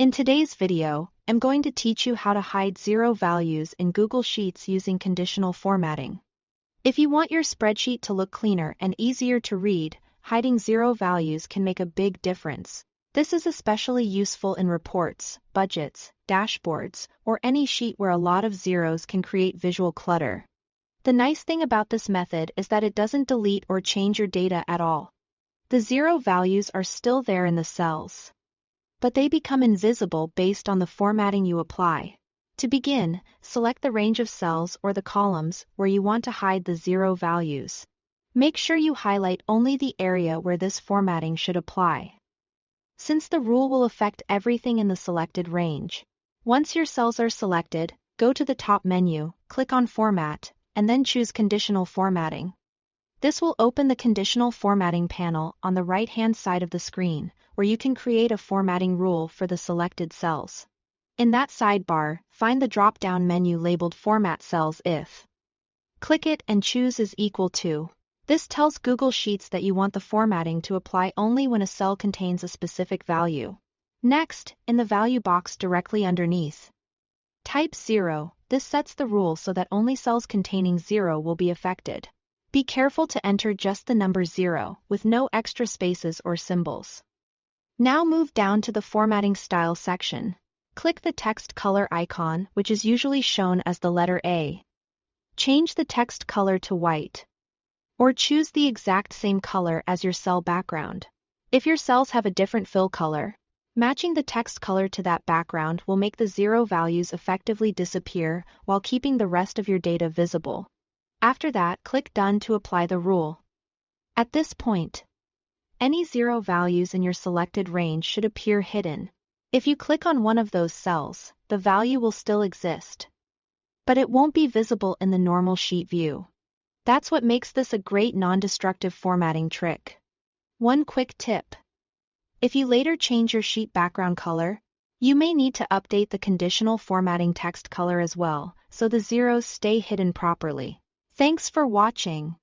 In today's video, I'm going to teach you how to hide zero values in Google Sheets using conditional formatting. If you want your spreadsheet to look cleaner and easier to read, hiding zero values can make a big difference. This is especially useful in reports, budgets, dashboards, or any sheet where a lot of zeros can create visual clutter. The nice thing about this method is that it doesn't delete or change your data at all. The zero values are still there in the cells, but they become invisible based on the formatting you apply. To begin, select the range of cells or the columns where you want to hide the zero values. Make sure you highlight only the area where this formatting should apply, since the rule will affect everything in the selected range. Once your cells are selected, go to the top menu, click on Format, and then choose Conditional Formatting. This will open the Conditional Formatting panel on the right-hand side of the screen, where you can create a formatting rule for the selected cells. In that sidebar, find the drop-down menu labeled Format Cells If. Click it and choose is equal to. This tells Google Sheets that you want the formatting to apply only when a cell contains a specific value. Next, in the value box directly underneath, type 0. This sets the rule so that only cells containing 0 will be affected. Be careful to enter just the number 0, with no extra spaces or symbols. Now move down to the Formatting Style section. Click the text color icon, which is usually shown as the letter A. Change the text color to white, or choose the exact same color as your cell background. If your cells have a different fill color, matching the text color to that background will make the zero values effectively disappear while keeping the rest of your data visible. After that, click Done to apply the rule. At this point, any zero values in your selected range should appear hidden. If you click on one of those cells, the value will still exist, but it won't be visible in the normal sheet view. That's what makes this a great non-destructive formatting trick. One quick tip: if you later change your sheet background color, you may need to update the conditional formatting text color as well, so the zeros stay hidden properly. Thanks for watching.